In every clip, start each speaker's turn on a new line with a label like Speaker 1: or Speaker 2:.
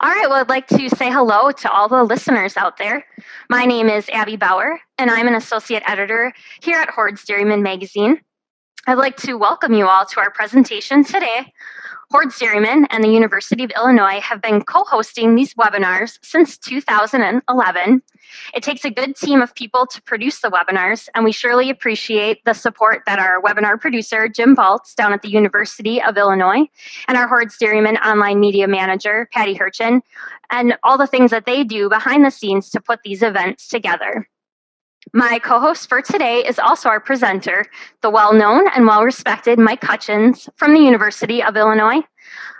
Speaker 1: All right, well, I'd like to say hello to all the listeners out there. My name is Abby Bauer, and I'm an associate editor here at Hoard's Dairyman magazine. I'd like to welcome you all to our presentation today. Hoard's Dairyman and the University of Illinois have been co-hosting these webinars since 2011. It takes a good team of people to produce the webinars, and we surely appreciate the support that our webinar producer, Jim Baltz, down at the University of Illinois, and our Hoard's Dairyman online media manager, Patty Hutjens, and all the things that they do behind the scenes to put these events together. My co-host for today is also our presenter, the well-known and well-respected Mike Hutjens from the University of Illinois.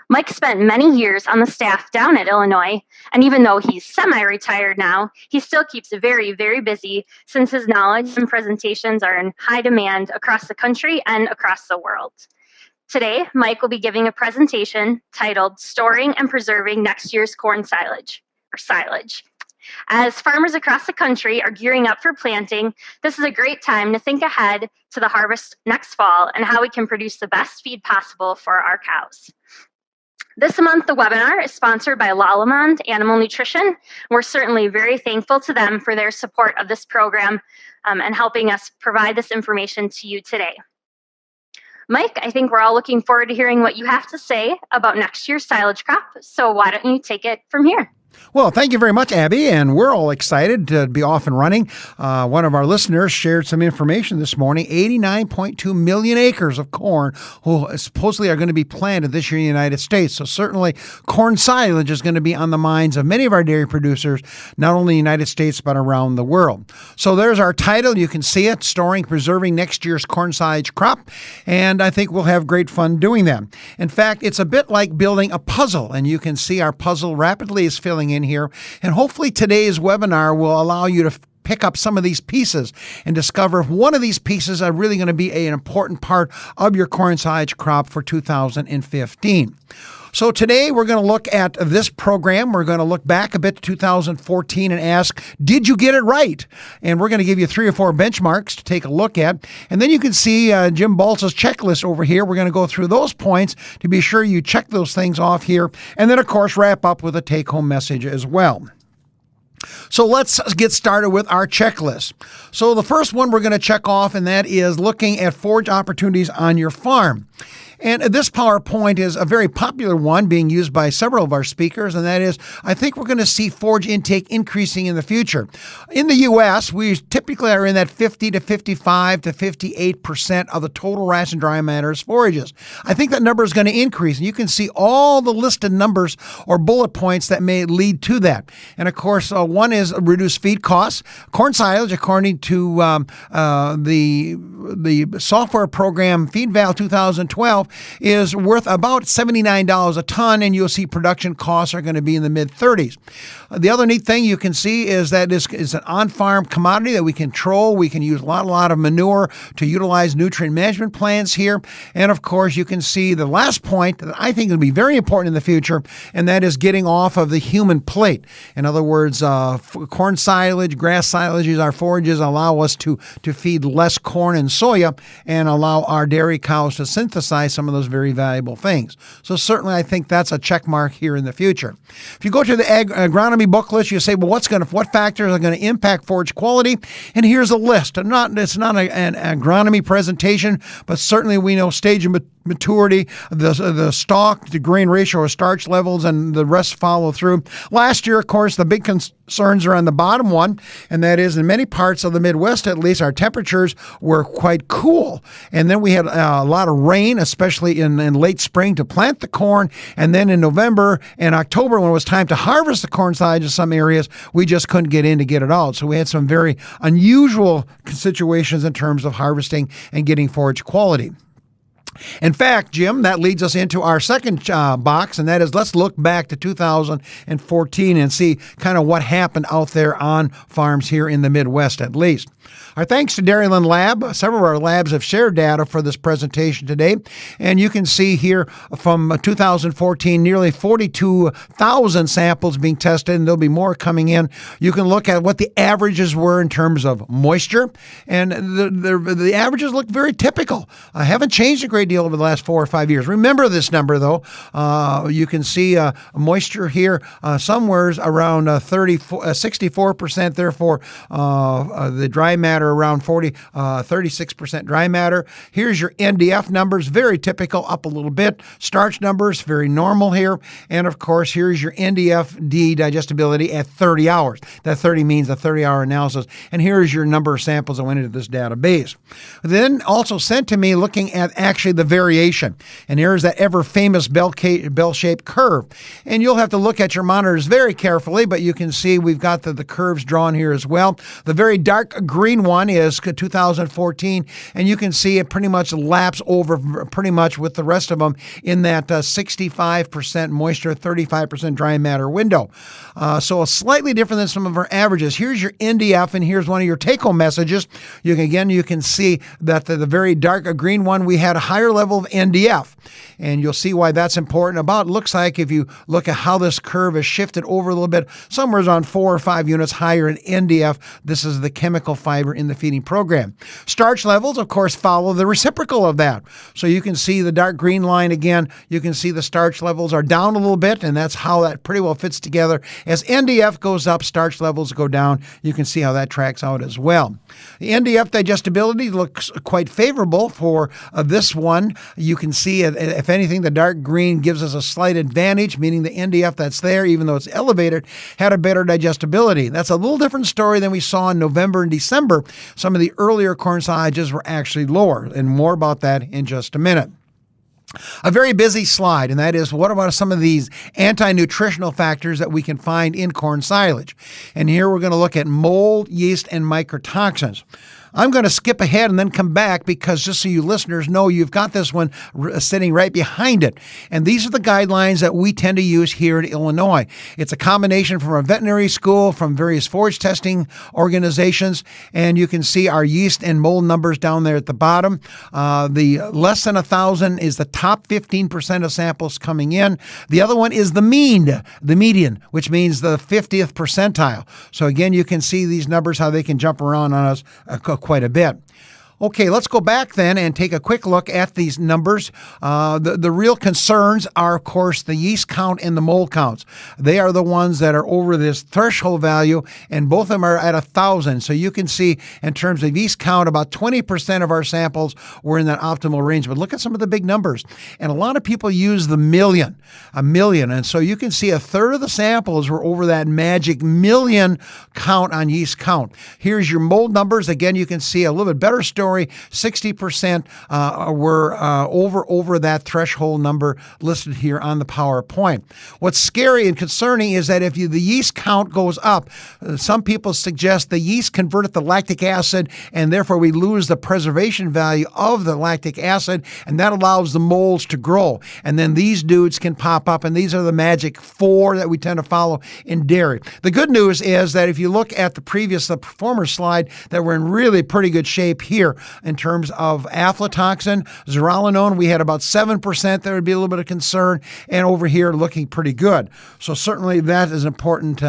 Speaker 1: Mike spent many years on the staff down at Illinois, and even though he's semi-retired now, he still keeps very, very busy since his knowledge and presentations are in high demand across the country and across the world. Today, Mike will be giving a presentation titled Storing and Preserving Next Year's Corn Silage, or Silage. As farmers across the country are gearing up for planting, this is a great time to think ahead to the harvest next fall and how we can produce the best feed possible for our cows. This month, the webinar is sponsored by Lallemand Animal Nutrition. We're certainly very thankful to them for their support of this program and helping us provide this information to you today. Mike, I think we're all looking forward to hearing what you have to say about next year's silage crop, so why don't you take it from here?
Speaker 2: Well, thank you very much, Abby, and we're all excited to be off and running. One of our listeners shared some information this morning. 89.2 million acres of corn supposedly are going to be planted this year in the United States. So certainly corn silage is going to be on the minds of many of our dairy producers, not only in the United States, but around the world. So there's our title. You can see it, Storing, Preserving Next Year's Corn Silage Crop. And I think we'll have great fun doing that. In fact, it's a bit like building a puzzle, and you can see our puzzle rapidly is filling in here. And hopefully today's webinar will allow you to pick up some of these pieces and discover if one of these pieces are really going to be an important part of your corn silage crop for 2015. So today we're going to look at this program. We're going to look back a bit to 2014 and ask, did you get it right? And we're going to give you 3 or 4 benchmarks to take a look at. And then you can see Jim Baltz's checklist over here. We're going to go through those points to be sure you check those things off here. And then, of course, wrap up with a take-home message as well. So let's get started with our checklist. So the first one we're going to check off, and that is looking at forage opportunities on your farm. And this PowerPoint is a very popular one being used by several of our speakers, and that is, I think we're going to see forage intake increasing in the future. In the U.S., we typically are in that 50 to 55 to 58% of the total ration dry matter as forages. I think that number is going to increase, and you can see all the listed numbers or bullet points that may lead to that. And of course, one is reduced feed costs. Corn silage, according to the software program FeedVal 2012, is worth about $79 a ton, and you'll see production costs are going to be in the mid-30s. The other neat thing you can see is that it's an on-farm commodity that we control. We can use a lot of manure to utilize nutrient management plans here. And of course, you can see the last point that I think will be very important in the future, and that is getting off of the human plate. In other words, corn silage, grass silages, our forages allow us to feed less corn and soya and allow our dairy cows to synthesize some of those very valuable things. So certainly I think that's a check mark here in the future. If you go to the agronomy booklet, you say, well, what factors are going to impact forage quality? And here's a list. It's not an agronomy presentation, but certainly we know stage of maturity, the stalk to grain ratio or starch levels, and the rest follow through. Last year, of course, the big concerns are on the bottom one, and that is in many parts of the Midwest, at least, our temperatures were quite cool. And then we had a lot of rain, especially in late spring to plant the corn. And then in November and October, when it was time to harvest the corn silage in some areas, we just couldn't get in to get it out. So we had some very unusual situations in terms of harvesting and getting forage quality. In fact, Jim, that leads us into our second box, and that is let's look back to 2014 and see kind of what happened out there on farms here in the Midwest, at least. Our thanks to Dairyland Lab. Several of our labs have shared data for this presentation today. And you can see here from 2014, nearly 42,000 samples being tested, and there'll be more coming in. You can look at what the averages were in terms of moisture. And the averages look very typical. Haven't changed a great great deal over the last 4 or 5 years. Remember this number, though. You can see moisture here somewhere around 64%, therefore the dry matter around 36% dry matter. Here's your NDF numbers, very typical, up a little bit. Starch numbers, very normal here. And of course, here's your NDF-D digestibility at 30 hours. That 30 means a 30-hour analysis. And here's your number of samples that went into this database. Then also sent to me looking at actually the variation. And here's that ever-famous bell-shaped curve. And you'll have to look at your monitors very carefully, but you can see we've got the curves drawn here as well. The very dark green one is 2014, and you can see it pretty much laps over pretty much with the rest of them in that 65% moisture, 35% dry matter window. So slightly different than some of our averages. Here's your NDF, and here's one of your take-home messages. You can see that the very dark green one, we had a higher level of NDF, and you'll see why that's important. Looks like if you look at how this curve has shifted over a little bit, somewhere around 4 or 5 units higher in NDF. This is the chemical fiber in the feeding program. Starch levels, of course, follow the reciprocal of that. So you can see the dark green line again. You can see the starch levels are down a little bit, and that's how that pretty well fits together. As NDF goes up, starch levels go down. You can see how that tracks out as well. The NDF digestibility looks quite favorable for this one. You can see, if anything, the dark green gives us a slight advantage, meaning the NDF that's there, even though it's elevated, had a better digestibility. That's a little different story than we saw in November and December. Some of the earlier corn silages were actually lower, and more about that in just a minute. A very busy slide, and that is, what about some of these anti-nutritional factors that we can find in corn silage? And here we're going to look at mold, yeast, and mycotoxins. I'm going to skip ahead and then come back because just so you listeners know, you've got this one sitting right behind it. And these are the guidelines that we tend to use here in Illinois. It's a combination from our veterinary school, from various forage testing organizations, and you can see our yeast and mold numbers down there at the bottom. The less than 1,000 is the top 15% of samples coming in. The other one is the median, which means the 50th percentile. So again, you can see these numbers, how they can jump around on us quite a bit. Okay, let's go back then and take a quick look at these numbers. The real concerns are, of course, the yeast count and the mold counts. They are the ones that are over this threshold value, and both of them are at 1,000. So you can see in terms of yeast count, about 20% of our samples were in that optimal range. But look at some of the big numbers. And a lot of people use a million. And so you can see a third of the samples were over that magic million count on yeast count. Here's your mold numbers. Again, you can see a little bit better story. 60% were over that threshold number listed here on the PowerPoint. What's scary and concerning is that if the yeast count goes up, some people suggest the yeast converted to lactic acid, and therefore we lose the preservation value of the lactic acid, and that allows the molds to grow. And then these dudes can pop up, and these are the magic 4 that we tend to follow in dairy. The good news is that if you look at the former slide, that we're in really pretty good shape here. In terms of aflatoxin, zearalenone, we had about 7%. There would be a little bit of concern, and over here looking pretty good. So certainly that is important.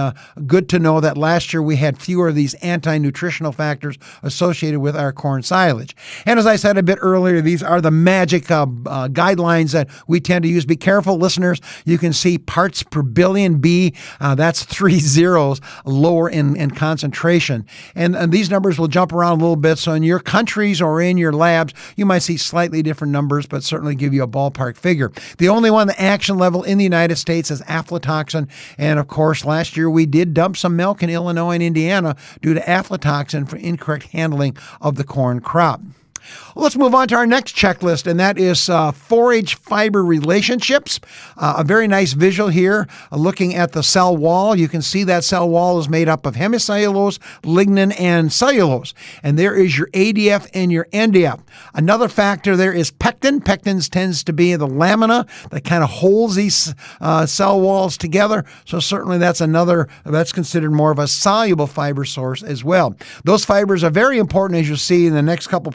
Speaker 2: Good to know that last year we had fewer of these anti-nutritional factors associated with our corn silage. And as I said a bit earlier, these are the magic guidelines that we tend to use. Be careful, listeners. You can see parts per billion B. That's 3 zeros lower in concentration. And these numbers will jump around a little bit. So in your countries or in your labs, you might see slightly different numbers, but certainly give you a ballpark figure. The only one, the action level in the United States, is aflatoxin. And of course, last year we did dump some milk in Illinois and Indiana due to aflatoxin for incorrect handling of the corn crop. Well, let's move on to our next checklist, and that is forage fiber relationships. A very nice visual here looking at the cell wall. You can see that cell wall is made up of hemicellulose, lignin, and cellulose. And there is your ADF and your NDF. Another factor there is pectin. Pectin tends to be the lamina that kind of holds these cell walls together. So certainly that's considered more of a soluble fiber source as well. Those fibers are very important, as you'll see in the next couple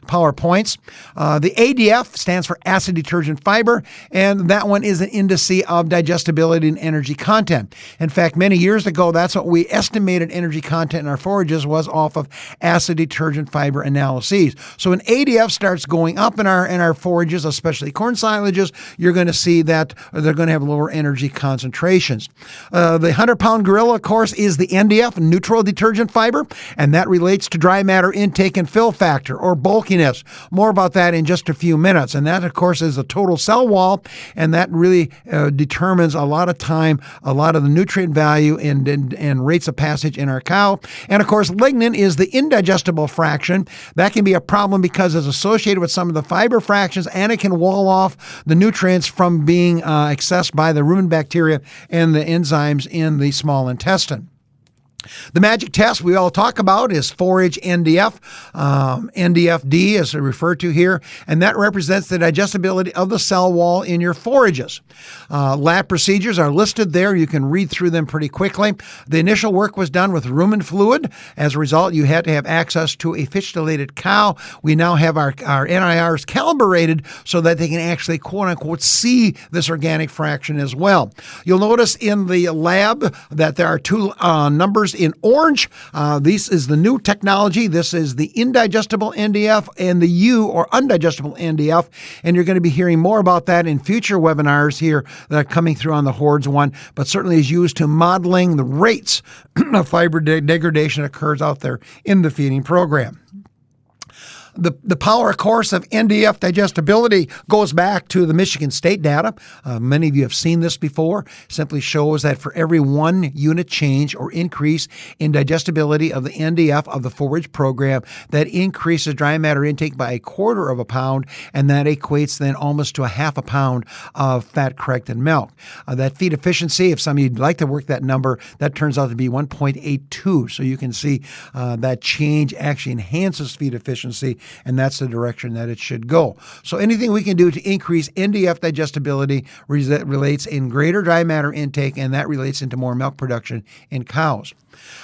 Speaker 2: PowerPoints. The ADF stands for acid detergent fiber, and that one is an indice of digestibility and energy content. In fact, many years ago, that's what we estimated energy content in our forages was off of acid detergent fiber analyses. So when ADF starts going up in our forages, especially corn silages, you're going to see that they're going to have lower energy concentrations. The 100-pound gorilla, of course, is the NDF, neutral detergent fiber, and that relates to dry matter intake and fill factor or bulkiness. More about that in just a few minutes. And that, of course, is the total cell wall, and that really determines a lot of time, a lot of the nutrient value and rates of passage in our cow. And, of course, lignin is the indigestible fraction. That can be a problem because it's associated with some of the fiber fractions, and it can wall off the nutrients from being accessed by the rumen bacteria and the enzymes in the small intestine. The magic test we all talk about is Forage NDF. NDFD is referred to here, and that represents the digestibility of the cell wall in your forages. Lab procedures are listed there. You can read through them pretty quickly. The initial work was done with rumen fluid. As a result, you had to have access to a fistullated cow. We now have our NIRs calibrated so that they can actually, quote-unquote, see this organic fraction as well. You'll notice in the lab that there are two numbers in orange. This is the new technology. This is the indigestible NDF and the U or undigestible NDF. And you're going to be hearing more about that in future webinars here that are coming through on the Hordes one, but certainly is used to modeling the rates of fiber degradation that occurs out there in the feeding program. The power, of course, of NDF digestibility goes back to the Michigan State data. Many of you have seen this before. Simply shows that for every 1 unit change or increase in digestibility of the NDF of the forage program, that increases dry matter intake by 1/4 of a pound, and that equates then almost to a 1/2 pound of fat-corrected milk. That feed efficiency, if some of you'd like to work that number, that turns out to be 1.82. So you can see that change actually enhances feed efficiency, and that's the direction that it should go. So anything we can do to increase NDF digestibility relates in greater dry matter intake, and that relates into more milk production in cows.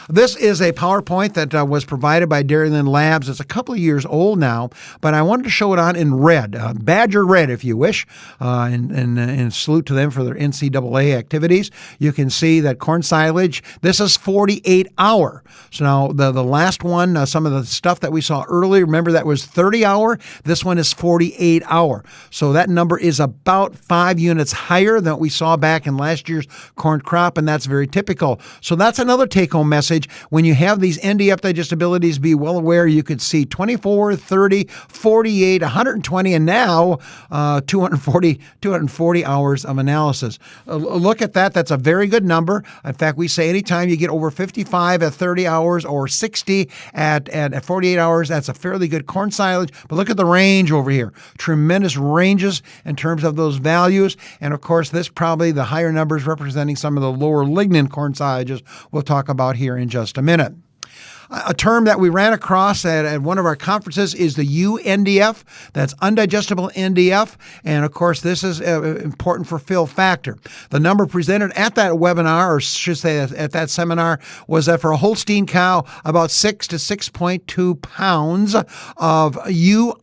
Speaker 2: This is a PowerPoint that was provided by Dairyman Labs. It's a couple of years old now, but I wanted to show it on in red, Badger red, if you wish, and salute to them for their NCAA activities. You can see that corn silage, this is 48-hour. So now the last one, some of the stuff that we saw earlier, remember that was 30-hour. This one is 48-hour. So that number is about 5 units higher than what we saw back in last year's corn crop, and that's very typical. So that's another take-home message. When you have these NDF digestibilities, be well aware you could see 24, 30, 48, 120, and now 240 hours of analysis. Look at that. That's a very good number. In fact, we say anytime you get over 55 at 30 hours or 60 at 48 hours, that's a fairly good corn silage. But look at the range over here. Tremendous ranges in terms of those values. And of course, this probably the higher numbers representing some of the lower lignin corn silages we'll talk about here in just a minute. A term that we ran across at one of our conferences is the UNDF. That's undigestible NDF. And of course, this is important for fill factor. The number presented at that webinar, or should say at that seminar, was that for a Holstein cow, about 6 to 6.2 pounds of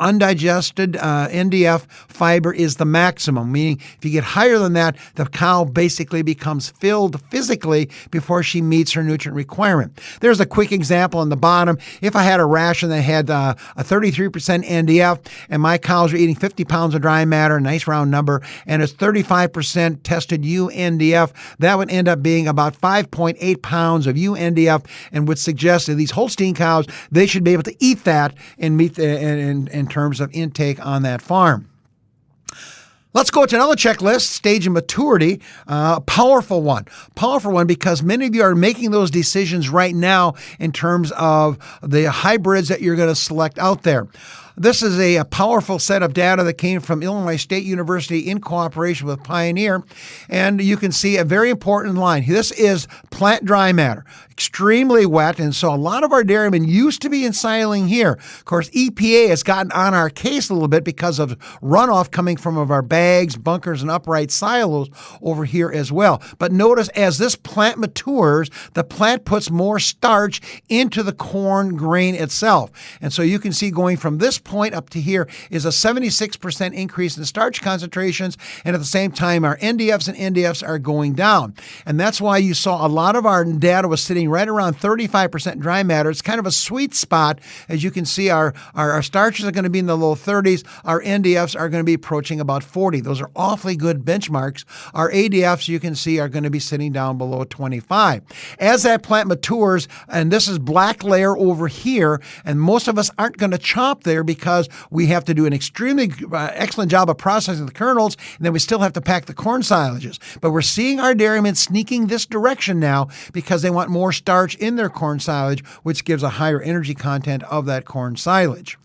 Speaker 2: undigested NDF fiber is the maximum, meaning if you get higher than that, the cow basically becomes filled physically before she meets her nutrient requirement. There's a quick example on the bottom. If I had a ration that had a 33% NDF and my cows are eating 50 pounds of dry matter, a nice round number, and it's 35% tested UNDF, that would end up being about 5.8 pounds of UNDF, and would suggest that these Holstein cows, they should be able to eat that and meet in terms of intake on that farm. Let's go to another checklist, stage of maturity, powerful one because many of you are making those decisions right now in terms of the hybrids that you're going to select out there. This is a powerful set of data that came from Illinois State University in cooperation with Pioneer, and you can see a very important line. This is plant dry matter, extremely wet, and so a lot of our dairymen used to be ensiling here. Of course, EPA has gotten on our case a little bit because of runoff coming from our bags, bunkers, and upright silos over here as well. But notice as this plant matures, the plant puts more starch into the corn grain itself. And so you can see going from this point up to here is a 76% increase in starch concentrations, and at the same time, our NDFs and NDFs are going down. And that's why you saw a lot of our data was sitting right around 35% dry matter. It's kind of a sweet spot. As you can see, our starches are going to be in the low 30s. Our NDFs are going to be approaching about 40. Those are awfully good benchmarks. Our ADFs, you can see, are going to be sitting down below 25. As that plant matures, and this is black layer over here, and most of us aren't going to chop there because we have to do an extremely excellent job of processing the kernels, and then we still have to pack the corn silages. But we're seeing our dairymen sneaking this direction now because they want more starch in their corn silage, which gives a higher energy content of that corn silage.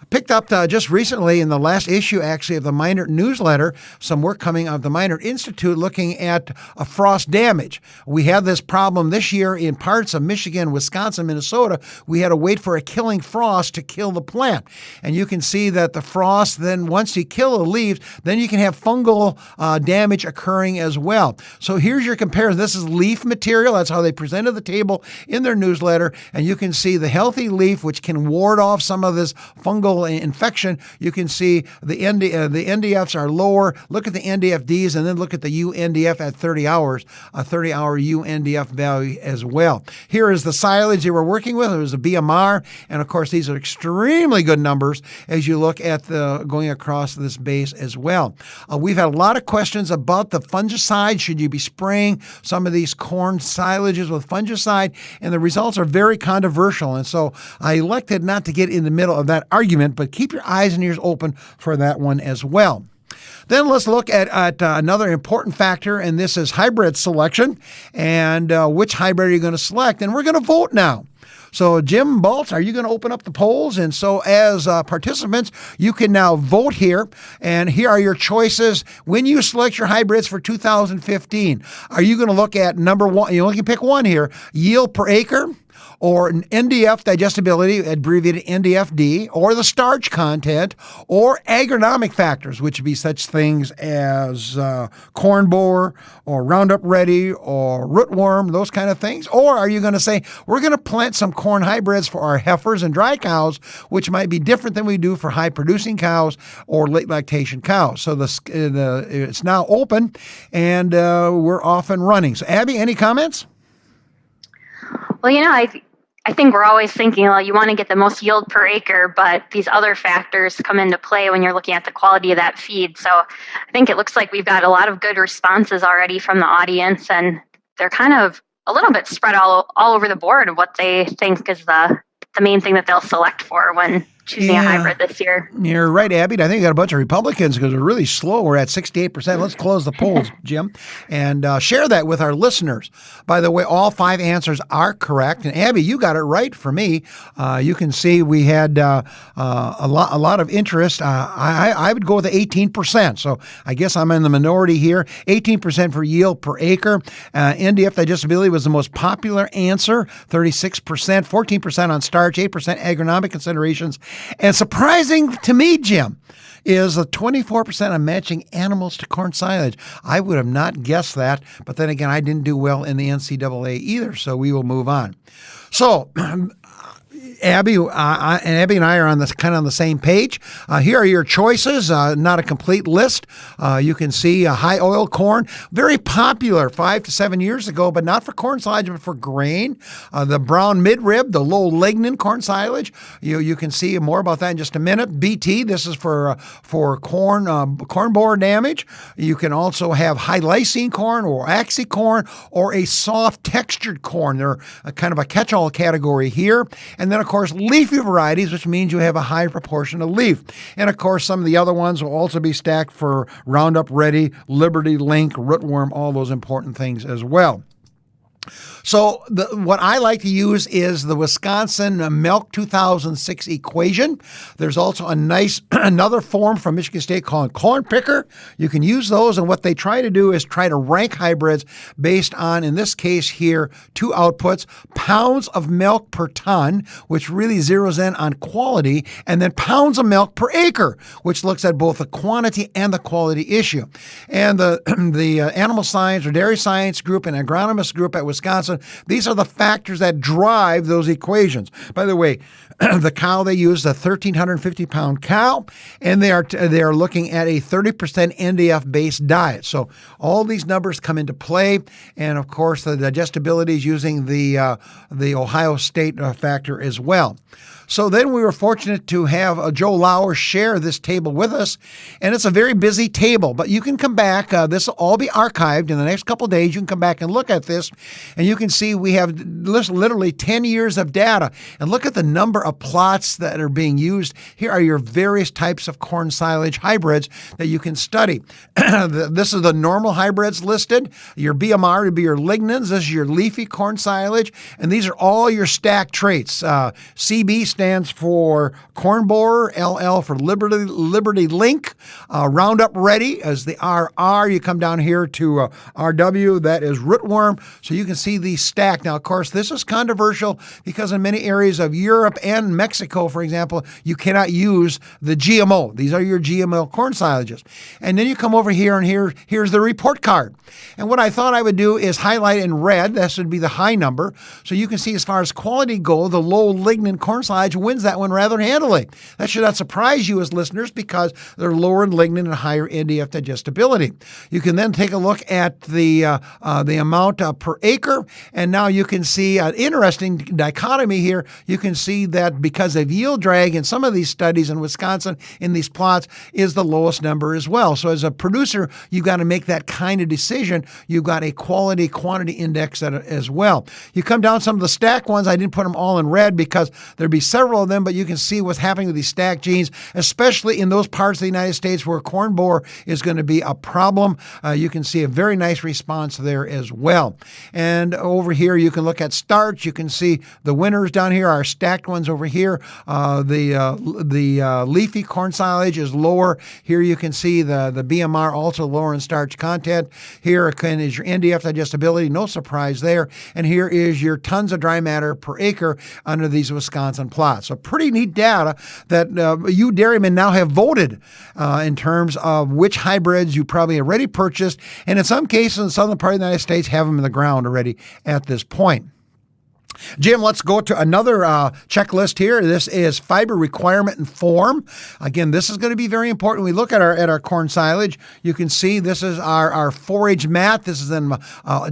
Speaker 2: Picked up just recently in the last issue, actually, of the Minert newsletter, some work coming out of the Minert Institute looking at frost damage. We had this problem this year in parts of Michigan, Wisconsin, Minnesota. We had to wait for a killing frost to kill the plant. And you can see that the frost, then once you kill the leaves, then you can have fungal damage occurring as well. So here's your comparison. This is leaf material. That's how they presented the table in their newsletter. And you can see the healthy leaf, which can ward off some of this fungal infection. You can see the NDFs are lower. Look at the NDFDs and then look at the UNDF at 30 hours, a 30-hour UNDF value as well. Here is the silage they were working with. It was a BMR, and of course these are extremely good numbers as you look at the going across this base as well. We've had a lot of questions about the fungicide. Should you be spraying some of these corn silages with fungicide? And the results are very controversial, and so I elected not to get in the middle of that argument, but keep your eyes and ears open for that one as well. Then let's look at another important factor, and this is hybrid selection and which hybrid are you going to select? And we're going to vote now. So Jim Baltz, are you going to open up the polls? And so as participants, you can now vote here. And here are your choices when you select your hybrids for 2015. Are you going to look at number one? You only can pick one here, yield per acre, or an NDF digestibility, abbreviated NDFD, or the starch content, or agronomic factors, which would be such things as corn borer, or Roundup Ready, or rootworm, those kind of things? Or are you going to say, we're going to plant some corn hybrids for our heifers and dry cows, which might be different than we do for high-producing cows or late lactation cows? So it's now open, and we're off and running. So Abby, any comments?
Speaker 1: Well, I think we're always thinking, well, you want to get the most yield per acre, but these other factors come into play when you're looking at the quality of that feed. So I think it looks like we've got a lot of good responses already from the audience, and they're kind of a little bit spread all over the board of what they think is the main thing that they'll select for when choosing a hybrid this year.
Speaker 2: You're right, Abby. I think you got a bunch of Republicans because we're really slow. We're at 68%. Let's close the polls, Jim, and share that with our listeners. By the way, all 5 answers are correct. And Abby, you got it right for me. You can see we had a lot of interest. I would go with the 18%. So I guess I'm in the minority here. 18% for yield per acre. NDF digestibility was the most popular answer, 36%, 14% on starch, 8% agronomic considerations. And surprising to me, Jim, is a 24% on matching animals to corn silage. I would have not guessed that, but then again, I didn't do well in the NCAA either, so we will move on. So Abby and I are on this kind of on the same page. Here are your choices. Not a complete list. You can see high oil corn, very popular 5 to 7 years ago, but not for corn silage, but for grain. The brown midrib, the low lignin corn silage. You can see more about that in just a minute. BT. This is for corn borer damage. You can also have high lysine corn or axi corn or a soft textured corn. They're kind of a catch-all category here. And then, of course, leafy varieties, which means you have a high proportion of leaf. And, of course, some of the other ones will also be stacked for Roundup Ready, Liberty Link, rootworm, all those important things as well. So what I like to use is the Wisconsin Milk 2006 equation. There's also a nice another form from Michigan State called Corn Picker. You can use those, and what they try to do is try to rank hybrids based on, in this case here, 2 outputs, pounds of milk per ton, which really zeroes in on quality, and then pounds of milk per acre, which looks at both the quantity and the quality issue. And the animal science or dairy science group and agronomist group at Wisconsin Wisconsin. These are the factors that drive those equations. By the way, the cow they use is a 1,350-pound cow, and they are looking at a 30% NDF-based diet. So all these numbers come into play, and of course the digestibility is using the Ohio State factor as well. So then we were fortunate to have Joe Lauer share this table with us, and it's a very busy table, but you can come back. This will all be archived in the next couple of days. You can come back and look at this, and you can see we have literally 10 years of data. And look at the number of plots that are being used. Here are your various types of corn silage hybrids that you can study. This is the normal hybrids listed. Your BMR would be your lignans. This is your leafy corn silage, and these are all your stack traits. CB stands for corn borer, LL for Liberty Link, Roundup Ready as the RR. You come down here to RW, that is rootworm. So you can see these stacked. Now, of course, this is controversial because in many areas of Europe and Mexico, for example, you cannot use the GMO. These are your GMO corn silages. And then you come over here, and here's the report card. And what I thought I would do is highlight in red. This would be the high number. So you can see as far as quality go, the low lignin corn silage wins that one rather handily. That should not surprise you as listeners because they're lower in lignin and higher NDF digestibility. You can then take a look at the amount per acre, and now you can see an interesting dichotomy here. You can see that because of yield drag in some of these studies in Wisconsin in these plots is the lowest number as well. So as a producer, you've got to make that kind of decision. You've got a quality-quantity index as well. You come down some of the stack ones. I didn't put them all in red because there'd be several of them, but you can see what's happening with these stacked genes, especially in those parts of the United States where corn borer is going to be a problem. You can see a very nice response there as well. And over here, you can look at starch. You can see the winners down here are stacked ones over here. The leafy corn silage is lower. Here you can see the BMR also lower in starch content. Here again is your NDF digestibility, no surprise there. And here is your tons of dry matter per acre under these Wisconsin plots. So pretty neat data that you dairymen now have voted in terms of which hybrids you probably already purchased, and in some cases in the southern part of the United States have them in the ground already at this point. Jim, let's go to another checklist here. This is fiber requirement and form. Again, this is going to be very important. When we look at our corn silage, you can see this is our forage mat. This is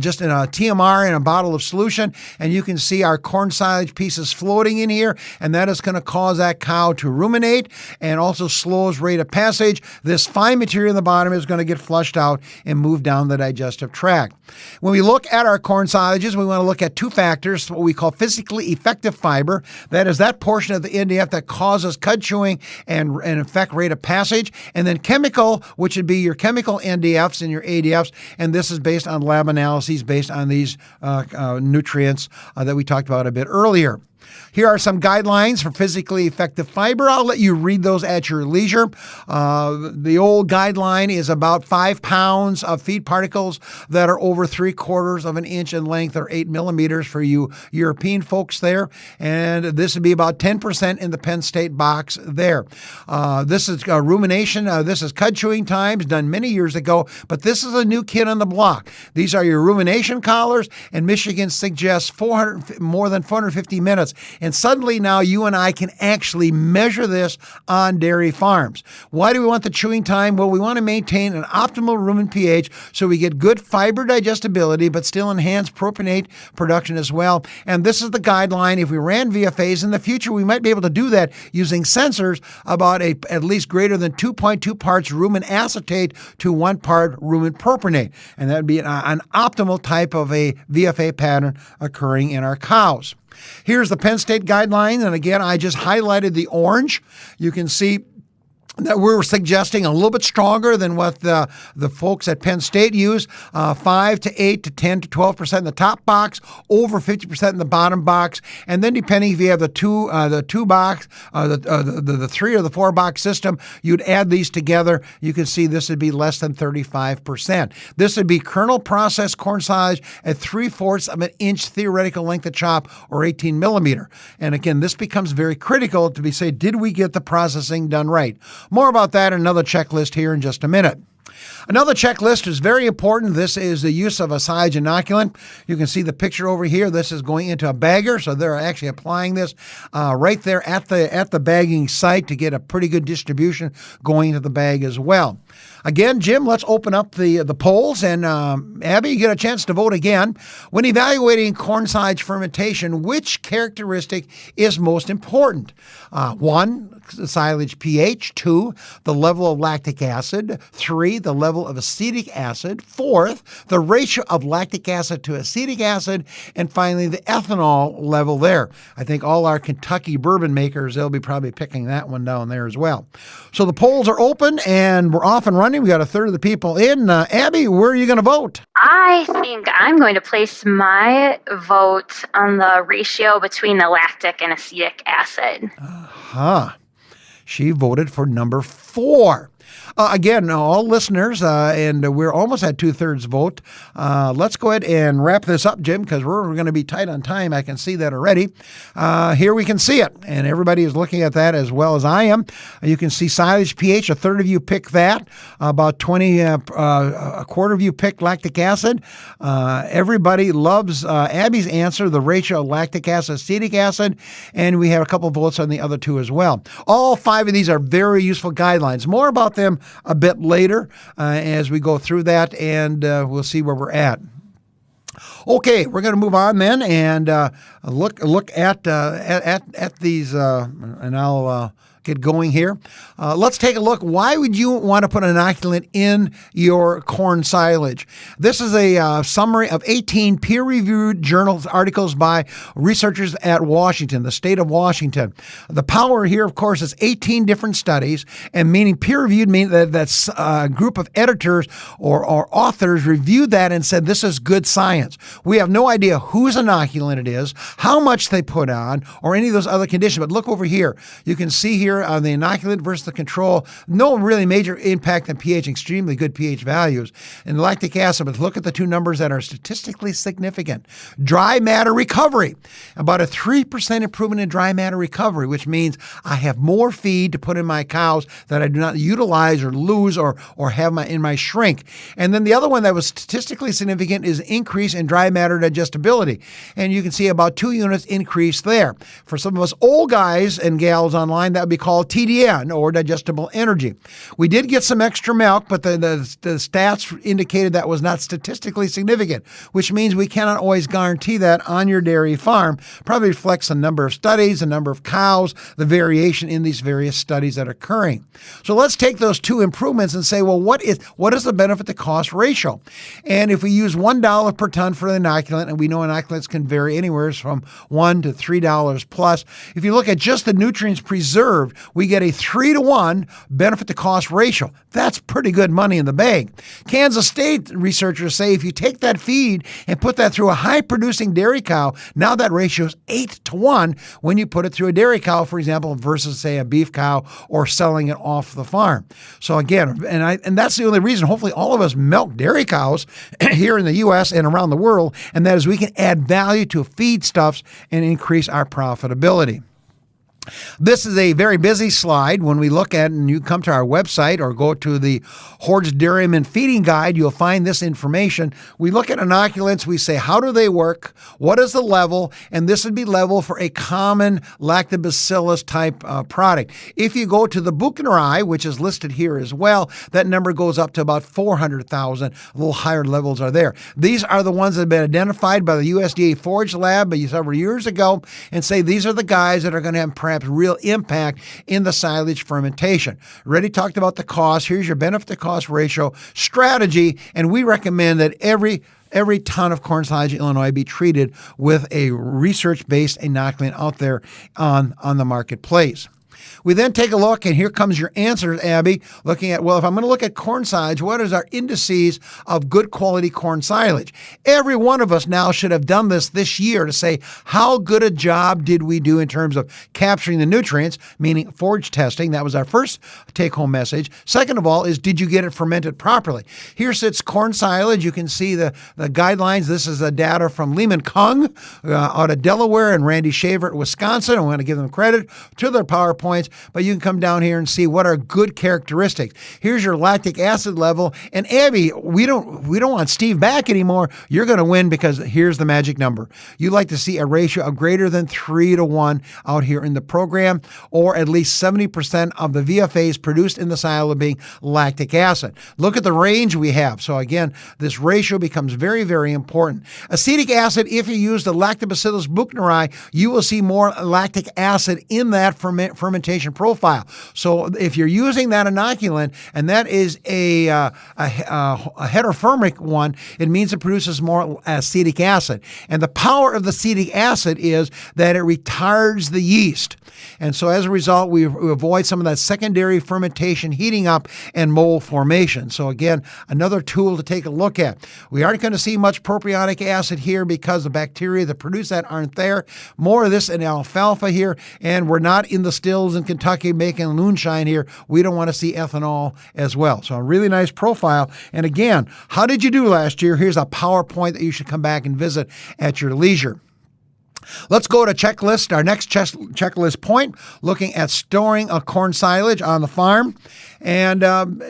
Speaker 2: just in a TMR in a bottle of solution, and you can see our corn silage pieces floating in here, and that is going to cause that cow to ruminate and also slows rate of passage. This fine material in the bottom is going to get flushed out and move down the digestive tract. When we look at our corn silages, we want to look at two factors, what we call physically effective fiber. That is that portion of the NDF that causes cud chewing and affect rate of passage. And then chemical, which would be your chemical NDFs and your ADFs. And this is based on lab analyses based on these nutrients that we talked about a bit earlier. Here are some guidelines for physically effective fiber. I'll let you read those at your leisure. The old guideline is about 5 pounds of feed particles that are over 3/4 of an inch in length or 8 millimeters for you European folks there. And this would be about 10% in the Penn State box there. This is rumination. This is cud chewing times done many years ago, but this is a new kid on the block. These are your rumination collars, and Michigan suggests more than 450 minutes. And suddenly now you and I can actually measure this on dairy farms. Why do we want the chewing time? Well, we want to maintain an optimal rumen pH so we get good fiber digestibility, but still enhance propionate production as well. And this is the guideline. If we ran VFAs in the future, we might be able to do that using sensors about at least greater than 2.2 parts rumen acetate to 1 part rumen propionate. And that would be an optimal type of a VFA pattern occurring in our cows. Here's the Penn State guideline, and again, I just highlighted the orange. You can see that we're suggesting a little bit stronger than what the folks at Penn State use, 5 to 8 to 10 to 12% in the top box, over 50% in the bottom box, and then depending if you have the two box, the 3 or the 4 box system, you'd add these together. You can see this would be less than 35%. This would be kernel processed corn silage at 3/4 of an inch theoretical length of chop or 18 millimeter. And again, this becomes very critical to did we get the processing done right? More about that in another checklist here in just a minute. Another checklist is very important. This is the use of a silage inoculant. You can see the picture over here. This is going into a bagger, so they're actually applying this right there at the bagging site to get a pretty good distribution going into the bag as well. Again, Jim, let's open up the polls, and Abby, you get a chance to vote again. When evaluating corn silage fermentation, which characteristic is most important? 1, the silage pH. 2, the level of lactic acid. 3, the level of acetic acid. 4th, the ratio of lactic acid to acetic acid. And finally, the ethanol level there. I think all our Kentucky bourbon makers, they'll be probably picking that one down there as well. So the polls are open, and we're off and running. We got a third of the people in. Abby, where are you going to vote?
Speaker 1: I think I'm going to place my vote on the ratio between the lactic and acetic acid. She
Speaker 2: voted for number 4. Again, all listeners, and we're almost at 2/3 vote. Let's go ahead and wrap this up, Jim, because we're going to be tight on time. I can see that already. Here we can see it, and everybody is looking at that as well as I am. You can see silage pH. A third of you picked that. About 20, a quarter of you picked lactic acid. Everybody loves Abby's answer, the ratio of lactic acid, acetic acid, and we have a couple votes on the other two as well. All 5 of these are very useful guidelines. More about them a bit later as we go through that, and we'll see where we're at. Okay, we're going to move on then and look at these, and I'll get going here. Let's take a look. Why would you want to put an inoculant in your corn silage? This is a summary of 18 peer-reviewed journals articles by researchers at Washington, the state of Washington. The power here, of course, is 18 different studies, and meaning peer-reviewed means that that's a group of editors or authors reviewed that and said this is good science. We have no idea whose inoculant it is, how much they put on, or any of those other conditions. But look over here. You can see here on the inoculant versus the control, no really major impact on pH, extremely good pH values. And lactic acid, but look at the two numbers that are statistically significant. Dry matter recovery, about a 3% improvement in dry matter recovery, which means I have more feed to put in my cows that I do not utilize or lose or have in my shrink. And then the other one that was statistically significant is increase in dry matter digestibility. And you can see about 2 units increase there. For some of us old guys and gals online, that would be called TDN, or digestible energy. We did get some extra milk, but the stats indicated that was not statistically significant, which means we cannot always guarantee that on your dairy farm. Probably reflects the number of studies, the number of cows, the variation in these various studies that are occurring. So let's take those two improvements and say, well, what is the benefit to cost ratio? And if we use $1 per ton for the inoculant, and we know inoculants can vary anywhere from $1 to $3 plus, if you look at just the nutrients preserved, we get a 3-to-1 benefit to cost ratio. That's pretty good money in the bag. Kansas State researchers say if you take that feed and put that through a high-producing dairy cow, now that ratio is 8-to-1 when you put it through a dairy cow, for example, versus, say, a beef cow or selling it off the farm. So again, and that's the only reason hopefully all of us milk dairy cows here in the U.S. and around the world, and that is we can add value to feedstuffs and increase our profitability. This is a very busy slide. When we look at it, and you come to our website or go to the Forage Dairyman Feeding Guide, you'll find this information. We look at inoculants, we say, how do they work? What is the level? And this would be level for a common lactobacillus type product. If you go to the Buchenrai, which is listed here as well, that number goes up to about 400,000. A little higher levels are there. These are the ones that have been identified by the USDA Forage Lab several years ago and say these are the guys that are going to have perhaps real impact in the silage fermentation. Already talked about the cost. Here's your benefit to cost ratio strategy, and we recommend that every ton of corn silage in Illinois be treated with a research-based inoculant out there on the marketplace. We then take a look, and here comes your answers, Abby, looking at, well, if I'm going to look at corn silage, what is our indices of good quality corn silage? Every one of us now should have done this year to say, how good a job did we do in terms of capturing the nutrients, meaning forage testing? That was our first take-home message. Second of all is, did you get it fermented properly? Here sits corn silage. You can see the guidelines. This is the data from Lehman Kung out of Delaware and Randy Shaver at Wisconsin. I want to give them credit to their PowerPoint points, but you can come down here and see what are good characteristics. Here's your lactic acid level. And Abby, we don't want Steve back anymore. You're going to win because here's the magic number. You like to see a ratio of greater than 3-to-1 out here in the program, or at least 70% of the VFAs produced in the silo being lactic acid. Look at the range we have. So again, this ratio becomes very, very important. Acetic acid, if you use the Lactobacillus buchneri, you will see more lactic acid in that fermentation profile. So if you're using that inoculant, and that is a heterothermic one, it means it produces more acetic acid. And the power of the acetic acid is that it retards the yeast. And so as a result, we avoid some of that secondary fermentation heating up and mold formation. So again, another tool to take a look at. We aren't going to see much propionic acid here because the bacteria that produce that aren't there. More of this in alfalfa here, and we're not in the stills in Kentucky making moonshine here. We don't want to see ethanol as well. So a really nice profile. And again, how did you do last year? Here's a PowerPoint that you should come back and visit at your leisure. Let's go to checklist, our next checklist point, looking at storing a corn silage on the farm. And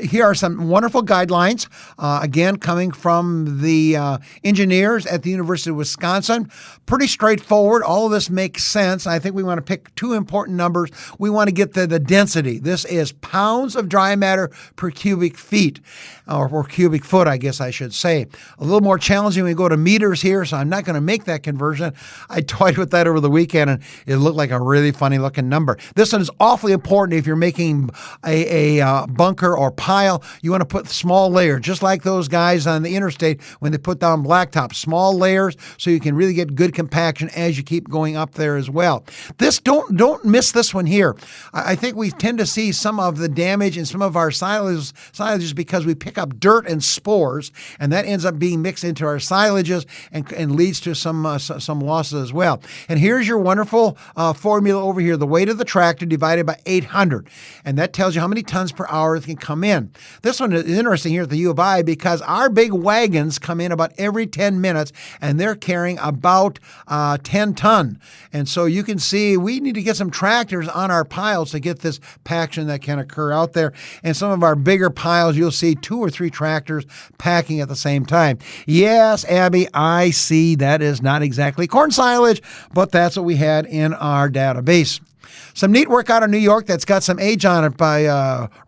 Speaker 2: here are some wonderful guidelines, again, coming from the engineers at the University of Wisconsin. Pretty straightforward. All of this makes sense. I think we want to pick two important numbers. We want to get the density. This is pounds of dry matter per cubic feet, or cubic foot, I guess I should say. A little more challenging when we go to meters here, so I'm not going to make that conversion. I toyed with that over the weekend, and it looked like a really funny looking number. This one is awfully important if you're making a bunker or pile. You want to put small layers, just like those guys on the interstate when they put down blacktop. Small layers so you can really get good compaction as you keep going up there as well. This don't miss this one here. I think we tend to see some of the damage in some of our silages because we pick up dirt and spores, and that ends up being mixed into our silages and leads to some losses as well. And here's your wonderful formula over here, the weight of the tractor divided by 800. And that tells you how many tons per hour it can come in. This one is interesting here at the U of I because our big wagons come in about every 10 minutes, and they're carrying about 10 ton. And so you can see we need to get some tractors on our piles to get this paction that can occur out there. And some of our bigger piles, you'll see 2 or 3 tractors packing at the same time. Yes, Abby, I see that is not exactly corn silage, but that's what we had in our database. Some neat work out of New York that's got some age on it by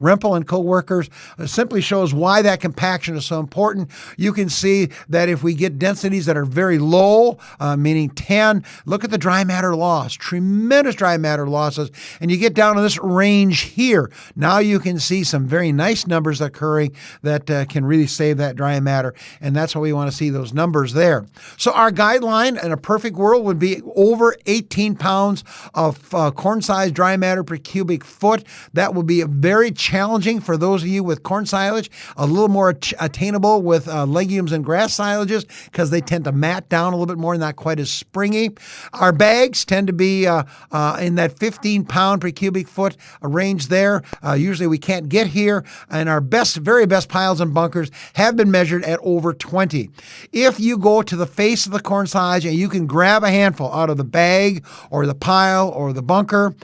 Speaker 2: Rempel and co-workers. It simply shows why that compaction is so important. You can see that if we get densities that are very low, meaning 10, look at the dry matter loss, tremendous dry matter losses, and you get down to this range here. Now you can see some very nice numbers occurring that can really save that dry matter, and that's why we want to see those numbers there. So our guideline in a perfect world would be over 18 pounds of corn-sized dry matter per cubic foot. That will be very challenging for those of you with corn silage, a little more attainable with legumes and grass silages because they tend to mat down a little bit more, not quite as springy. Our bags tend to be in that 15 pound per cubic foot range there. Usually we can't get here, and our very best piles and bunkers have been measured at over 20. If you go to the face of the corn silage and you can grab a handful out of the bag or the pile or the bunker,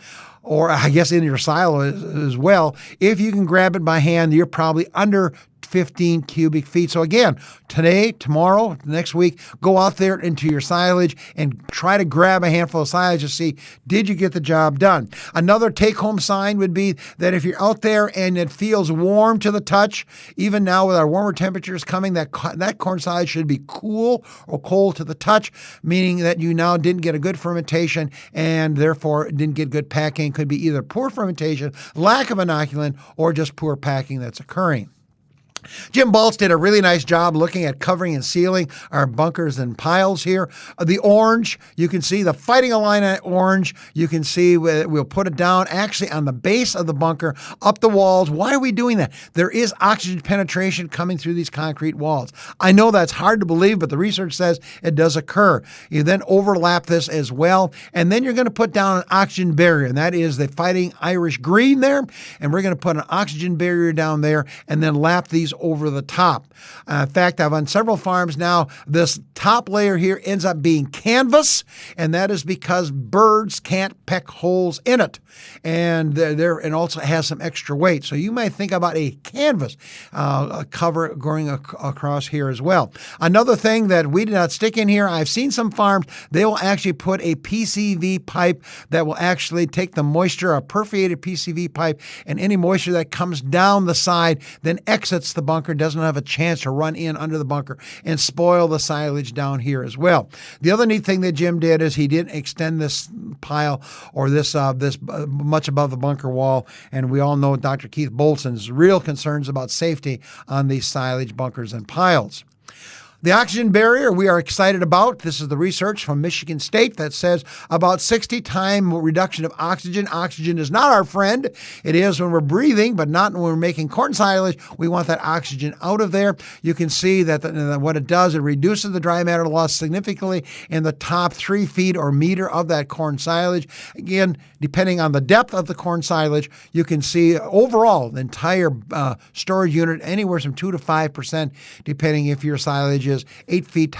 Speaker 2: or I guess in your silo as well, if you can grab it by hand, you're probably under 15 cubic feet. So again, today, tomorrow, next week, go out there into your silage and try to grab a handful of silage to see, did you get the job done? Another take-home sign would be that if you're out there and it feels warm to the touch, even now with our warmer temperatures coming, that corn silage should be cool or cold to the touch, meaning that you now didn't get a good fermentation and therefore didn't get good packing. Could be either poor fermentation, lack of inoculant, or just poor packing that's occurring. Jim Baltz did a really nice job looking at covering and sealing our bunkers and piles here. The orange, you can see the fighting Illini orange. You can see we'll put it down actually on the base of the bunker, up the walls. Why are we doing that? There is oxygen penetration coming through these concrete walls. I know that's hard to believe, but the research says it does occur. You then overlap this as well, and then you're going to put down an oxygen barrier, and that is the fighting Irish green there, and we're going to put an oxygen barrier down there and then lap these sprays over the top. In fact, I've on several farms now, this top layer here ends up being canvas, and that is because birds can't peck holes in it. And and also has some extra weight. So you might think about a canvas cover going across here as well. Another thing that we did not stick in here, I've seen some farms, they will actually put a PCV pipe that will actually take the moisture, a perforated PCV pipe, and any moisture that comes down the side then exits the bunker, doesn't have a chance to run in under the bunker and spoil the silage down here as well. The other neat thing that Jim did is he didn't extend this pile or this much above the bunker wall, and we all know Dr. Keith Bolson's real concerns about safety on these silage bunkers and piles. The oxygen barrier we are excited about. This is the research from Michigan State that says about 60-time reduction of oxygen. Oxygen is not our friend. It is when we're breathing, but not when we're making corn silage. We want that oxygen out of there. You can see that what it does, it reduces the dry matter loss significantly in the top 3 feet or meter of that corn silage. Again, depending on the depth of the corn silage, you can see overall the entire storage unit anywhere from 2 to 5%, depending if your silage is 8 feet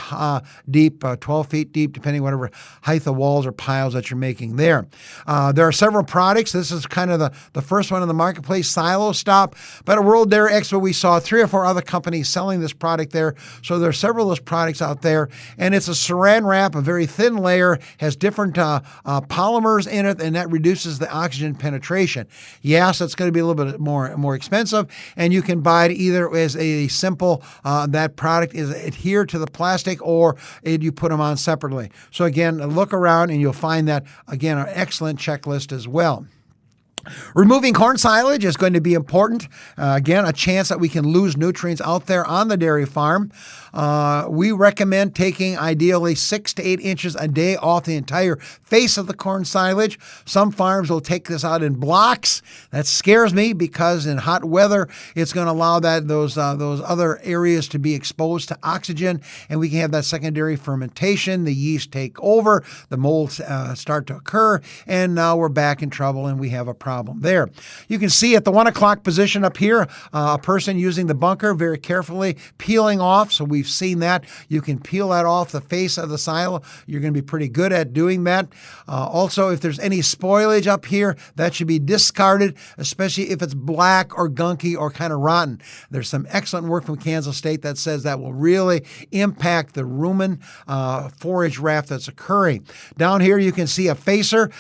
Speaker 2: deep, 12 feet deep, depending whatever height of walls or piles that you're making there. There are several products. This is kind of the first one in the marketplace, Silo Stop. But at World Dairy Expo, we saw 3 or 4 other companies selling this product there. So there are several of those products out there. And it's a saran wrap, a very thin layer, has different polymers in it, and that reduces the oxygen penetration. Yes, it's going to be a little bit more expensive, and you can buy it either as a simple, that product is adhere to the plastic, or you put them on separately. So again, look around and you'll find that, again, an excellent checklist as well. Removing corn silage is going to be important. Again, a chance that we can lose nutrients out there on the dairy farm. We recommend taking ideally 6 to 8 inches a day off the entire face of the corn silage. Some farms will take this out in blocks. That scares me because in hot weather, it's going to allow those other areas to be exposed to oxygen, and we can have that secondary fermentation. The yeast take over, the molds start to occur, and now we're back in trouble and we have a problem there. You can see at the 1 o'clock position up here, a person using the bunker very carefully peeling off. So we've seen that. You can peel that off the face of the silo. You're going to be pretty good at doing that. Also, if there's any spoilage up here, that should be discarded, especially if it's black or gunky or kind of rotten. There's some excellent work from Kansas State that says that will really impact the rumen forage raft that's occurring. Down here, you can see a facer.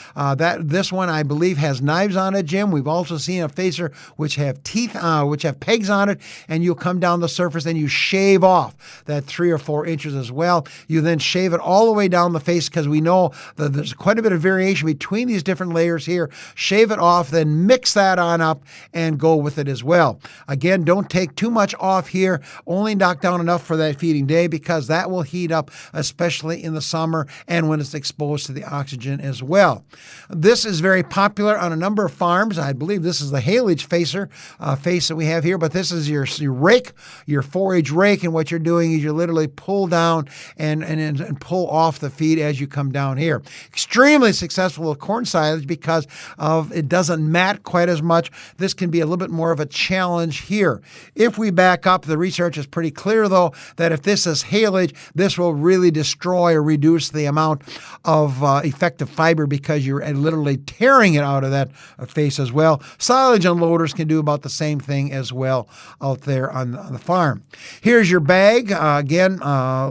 Speaker 2: This one, I believe, has knives on it, Jim. We've also seen a facer which have teeth, which have pegs on it, and you'll come down the surface and you shave off that 3 or 4 inches as well. You then shave it all the way down the face because we know that there's quite a bit of variation between these different layers here. Shave it off, then mix that on up and go with it as well. Again, don't take too much off here. Only knock down enough for that feeding day because that will heat up, especially in the summer and when it's exposed to the oxygen as well. This is very popular on a number of farms. I believe this is the haylage facer face that we have here, but this is your rake, your forage rake, and what you're doing is you literally pull down and pull off the feed as you come down here. Extremely successful with corn silage because of it doesn't mat quite as much. This can be a little bit more of a challenge here. If we back up, the research is pretty clear though that if this is haylage, this will really destroy or reduce the amount of effective fiber because you're literally tearing it out of that face as well. Silage unloaders can do about the same thing as well out there on the farm. Here's your bag. Again,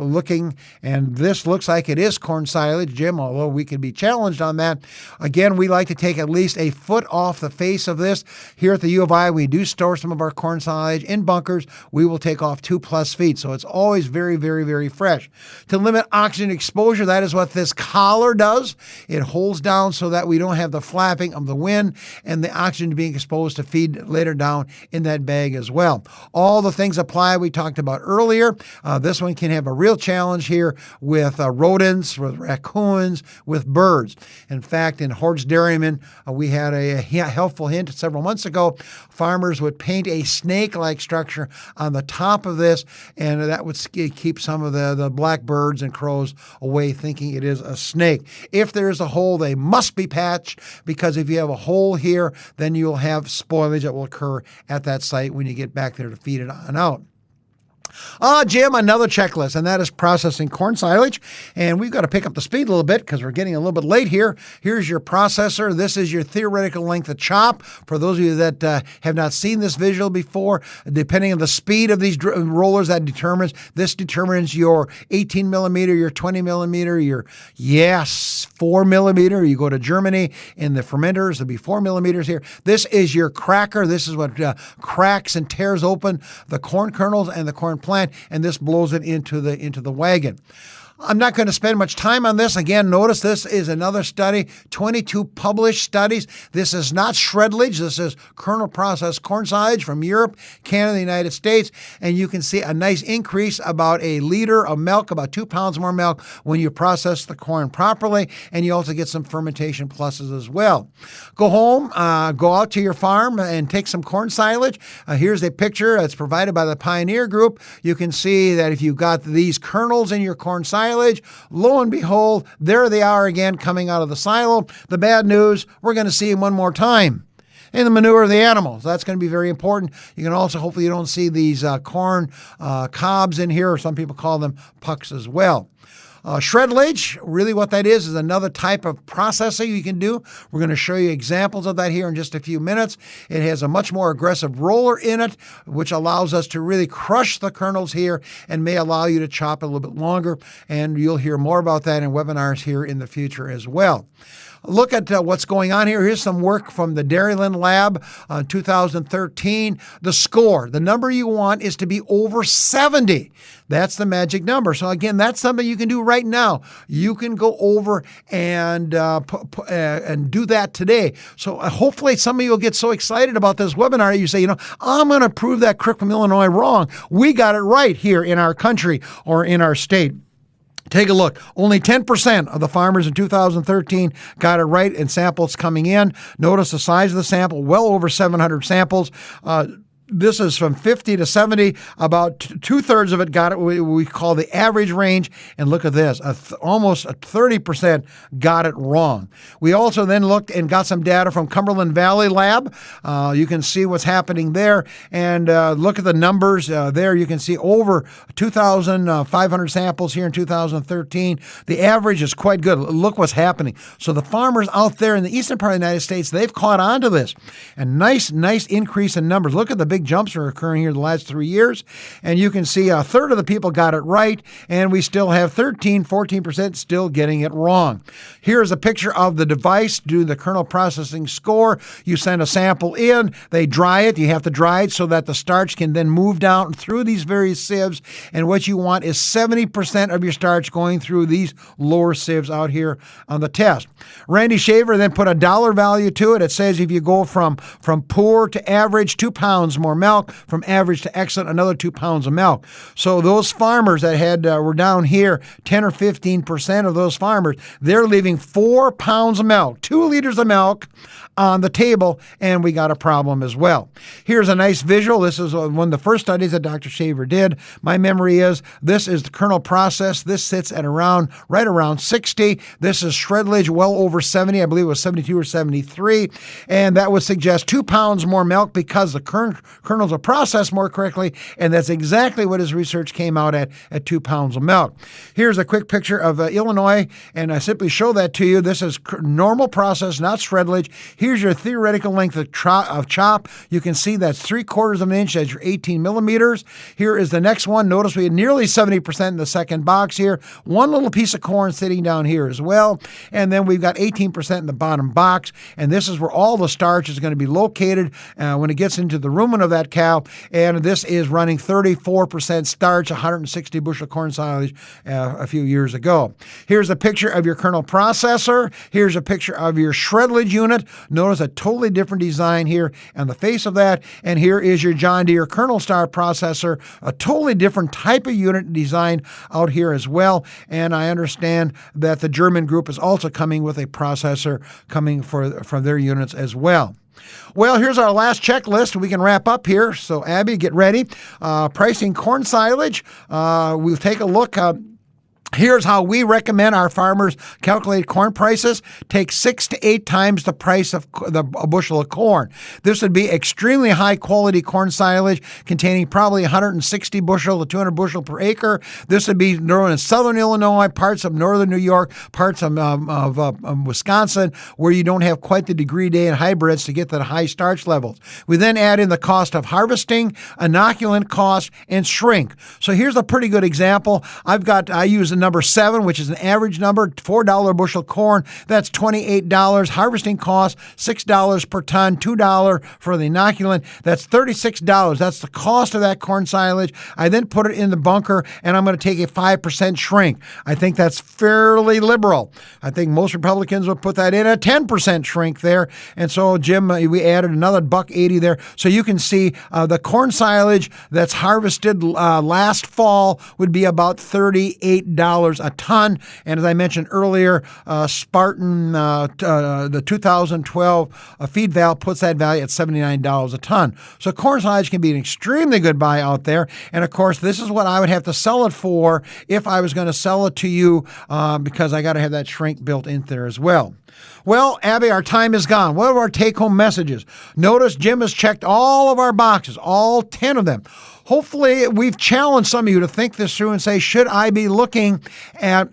Speaker 2: looking, and this looks like it is corn silage, Jim, although we could be challenged on that. Again, we like to take at least a foot off the face of this. Here at the U of I, we do store some of our corn silage in bunkers. We will take off 2+ feet, so it's always very, very, very fresh. To limit oxygen exposure, that is what this collar does. It holds down so that we don't have the flapping of the wind and the oxygen being exposed to feed later down in that bag as well. All the things apply we talked about earlier. This one can have a real challenge here with rodents, with raccoons, with birds. In fact, in Hort's Dairyman, we had a helpful hint several months ago. Farmers would paint a snake-like structure on the top of this, and that would keep some of the black birds and crows away, thinking it is a snake. If there is a hole, they must be patched, because if you have a hole full here, then you'll have spoilage that will occur at that site when you get back there to feed it on out. Jim, another checklist, and that is processing corn silage. And we've got to pick up the speed a little bit because we're getting a little bit late here. Here's your processor. This is your theoretical length of chop. For those of you that have not seen this visual before, depending on the speed of these rollers, this determines your 18 millimeter, your 20 millimeter, your 4 millimeter. You go to Germany in the fermenters, it'll be 4 millimeters here. This is your cracker. This is what cracks and tears open the corn kernels and the corn plant, and this blows it into the wagon. I'm not going to spend much time on this. Again, notice this is another study, 22 published studies. This is not shredlage. This is kernel processed corn silage from Europe, Canada, the United States. And you can see a nice increase, about a liter of milk, about 2 pounds more milk when you process the corn properly. And you also get some fermentation pluses as well. Go home, go out to your farm and take some corn silage. Here's a picture that's provided by the Pioneer Group. You can see that if you've got these kernels in your corn silage, lo and behold, there they are again coming out of the silo. The bad news, we're going to see them one more time. And the manure of the animals, that's going to be very important. You can also, hopefully you don't see these corn cobs in here, or some people call them pucks as well. Shredlage, really what that is another type of processing you can do. We're going to show you examples of that here in just a few minutes. It has a much more aggressive roller in it, which allows us to really crush the kernels here and may allow you to chop a little bit longer. And you'll hear more about that in webinars here in the future as well. Look at what's going on here. Here's some work from the Dairyman lab, 2013. The score, the number you want is to be over 70. That's the magic number. So again, that's something you can do right now. You can go over and do that today. So hopefully some of you will get so excited about this webinar, you say, I'm going to prove that Crick from Illinois wrong. We got it right here in our country or in our state. Take a look. Only 10% of the farmers in 2013 got it right in samples coming in. Notice the size of the sample, well over 700 samples. This is from 50 to 70. About two-thirds of it got it we call the average range. And look at this, almost 30% got it wrong. We also then looked and got some data from Cumberland Valley Lab. You can see what's happening there. And look at the numbers there. You can see over 2,500 samples here in 2013. The average is quite good. Look what's happening. So the farmers out there in the eastern part of the United States, they've caught on to this. And nice increase in numbers. Look at the big jumps are occurring here the last 3 years. And you can see a third of the people got it right, and we still have 14% still getting it wrong. Here's a picture of the device doing the kernel processing score. You send a sample in, they dry it. You have to dry it so that the starch can then move down through these various sieves. And what you want is 70% of your starch going through these lower sieves out here on the test. Randy Shaver then put a dollar value to it. It says if you go from poor to average, 2 pounds more milk, from average to excellent, another 2 pounds of milk. So those farmers that were down here, 10 or 15% of those farmers, they're leaving 4 pounds of milk, 2 liters of milk on the table, and we got a problem as well. Here's a nice visual. This is one of the first studies that Dr. Shaver did. My memory is this is the kernel process. This sits at right around 60. This is shredlage, well over 70. I believe it was 72 or 73. And that would suggest 2 pounds more milk because the kernels are processed more correctly, and that's exactly what his research came out at 2 pounds of milk. Here's a quick picture of Illinois, and I simply show that to you. This is normal process, not shredlage. Here's your theoretical length of chop. You can see that's 3/4 of an inch as your 18 millimeters. Here is the next one. Notice we had nearly 70% in the second box here. One little piece of corn sitting down here as well. And then we've got 18% in the bottom box. And this is where all the starch is going to be located when it gets into the rumen of that cow. And this is running 34% starch, 160 bushel corn silage a few years ago. Here's a picture of your kernel processor. Here's a picture of your shredlage unit. Notice a totally different design here on the face of that. And here is your John Deere Kernel Star processor, a totally different type of unit design out here as well. And I understand that the German group is also coming with a processor coming for their units as well. Well, here's our last checklist. We can wrap up here. So Abby, get ready. Pricing corn silage. We'll take a look Here's how we recommend our farmers calculate corn prices. Take 6 to 8 times the price of a bushel of corn. This would be extremely high quality corn silage containing probably 160 bushel to 200 bushel per acre. This would be grown in southern Illinois, parts of northern New York, parts of Wisconsin, where you don't have quite the degree day in hybrids to get the high starch levels. We then add in the cost of harvesting, inoculant cost, and shrink. So here's a pretty good example. I use the number 7, which is an average number, $4 bushel corn. That's $28. Harvesting cost, $6 per ton, $2 for the inoculant. That's $36. That's the cost of that corn silage. I then put it in the bunker, and I'm going to take a 5% shrink. I think that's fairly liberal. I think most Republicans would put that in a 10% shrink there. And so, Jim, we added another $1.80 there. So you can see the corn silage that's harvested last fall would be about $38 a ton. And as I mentioned earlier, Spartan, the 2012 feed val puts that value at $79 a ton. So corn silage can be an extremely good buy out there. And of course, this is what I would have to sell it for if I was going to sell it to you, because I got to have that shrink built in there as well. Well, Abby, our time is gone. What are our take-home messages? Notice Jim has checked all of our boxes, all 10 of them. Hopefully, we've challenged some of you to think this through and say, should I be looking at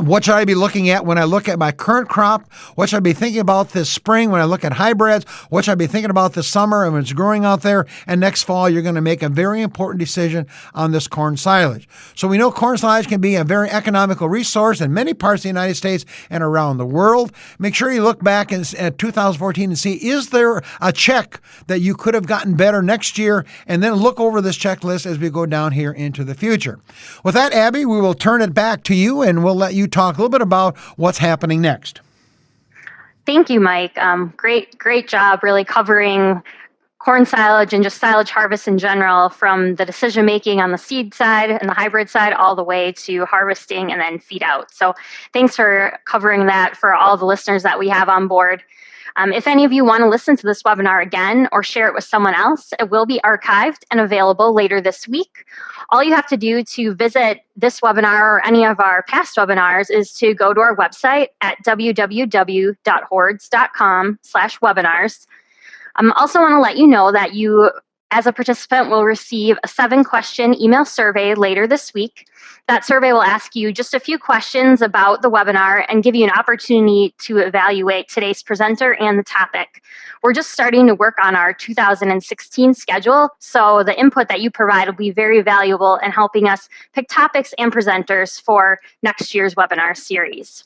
Speaker 2: what should I be looking at when I look at my current crop? What should I be thinking about this spring when I look at hybrids? What should I be thinking about this summer and when it's growing out there? And next fall, you're going to make a very important decision on this corn silage. So we know corn silage can be a very economical resource in many parts of the United States and around the world. Make sure you look back at 2014 and see, is there a check that you could have gotten better next year? And then look over this checklist as we go down here into the future. With that, Abby, we will turn it back to you and we'll let you talk a little bit about what's happening next.
Speaker 1: Thank you, Mike. Great job really covering corn silage and just silage harvest in general, from the decision making on the seed side and the hybrid side all the way to harvesting and then feed out. So thanks for covering that for all the listeners that we have on board. If any of you want to listen to this webinar again or share it with someone else, it will be archived and available later this week. All you have to do to visit this webinar or any of our past webinars is to go to our website at www.hordes.com/webinars. I also want to let you know that you, as a participant, will receive a 7-question email survey later this week. That survey will ask you just a few questions about the webinar and give you an opportunity to evaluate today's presenter and the topic. We're just starting to work on our 2016 schedule, so the input that you provide will be very valuable in helping us pick topics and presenters for next year's webinar series.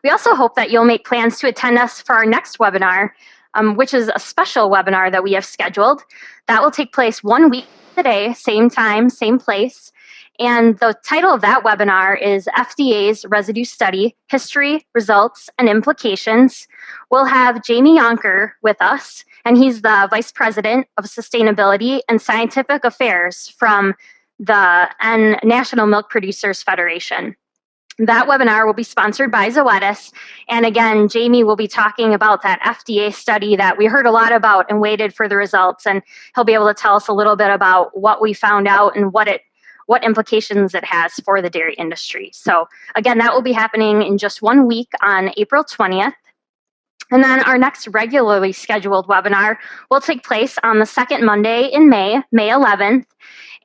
Speaker 1: We also hope that you'll make plans to attend us for our next webinar, which is a special webinar that we have scheduled. That will take place 1 week today, same time, same place. And the title of that webinar is FDA's Residue Study, History, Results, and Implications. We'll have Jamie Yonker with us, and he's the Vice President of Sustainability and Scientific Affairs from the National Milk Producers Federation. That webinar will be sponsored by Zoetis. And again, Jamie will be talking about that FDA study that we heard a lot about and waited for the results. And he'll be able to tell us a little bit about what we found out and what implications it has for the dairy industry. So again, that will be happening in just 1 week on April 20th. And then our next regularly scheduled webinar will take place on the second Monday in May 11th.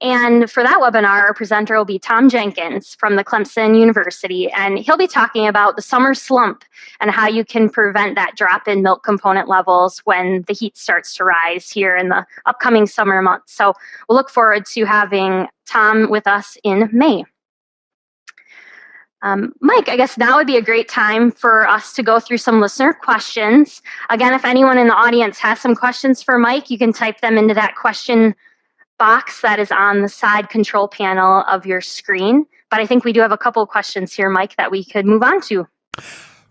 Speaker 1: And for that webinar, our presenter will be Tom Jenkins from the Clemson University, and he'll be talking about the summer slump and how you can prevent that drop in milk component levels when the heat starts to rise here in the upcoming summer months. So we'll look forward to having Tom with us in May. Mike, I guess now would be a great time for us to go through some listener questions. Again, if anyone in the audience has some questions for Mike, you can type them into that question box that is on the side control panel of your screen. But I think we do have a couple of questions here, Mike, that we could move on to.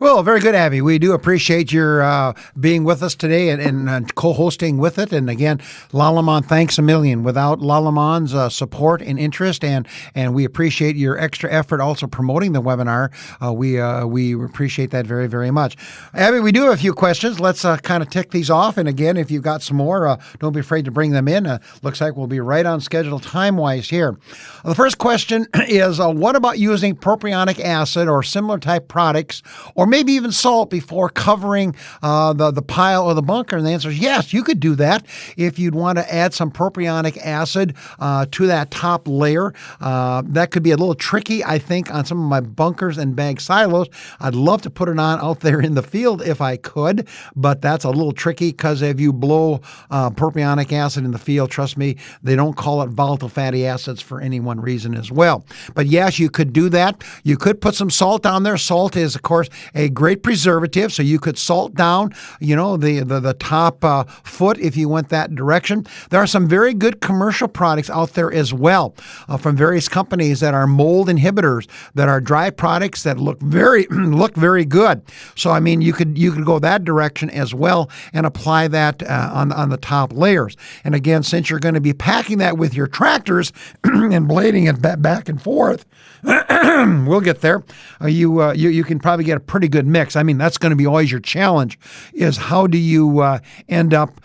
Speaker 2: Well, very good, Abby. We do appreciate your being with us today and co-hosting with it. And again, Lallemand, thanks a million. Without Lallemand's support and interest, and we appreciate your extra effort also promoting the webinar. We appreciate that very, very much. Abby, we do have a few questions. Let's kind of tick these off. And again, if you've got some more, don't be afraid to bring them in. Looks like we'll be right on schedule time-wise here. The first question is, what about using propionic acid or similar type products, or maybe even salt before covering the pile or the bunker? And the answer is yes, you could do that if you'd want to add some propionic acid to that top layer. That could be a little tricky, I think, on some of my bunkers and bag silos. I'd love to put it on out there in the field if I could, but that's a little tricky because if you blow propionic acid in the field, trust me, they don't call it volatile fatty acids for any one reason as well. But yes, you could do that. You could put some salt on there. Salt is, of course, a great preservative, so you could salt down, the top foot if you went that direction. There are some very good commercial products out there as well from various companies that are mold inhibitors, that are dry products that look very good. So I mean, you could go that direction as well and apply that on the top layers. And again, since you're going to be packing that with your tractors and blading it back and forth, we'll get there. You can probably get a pretty good mix. I mean, that's going to be always your challenge, is how do you end up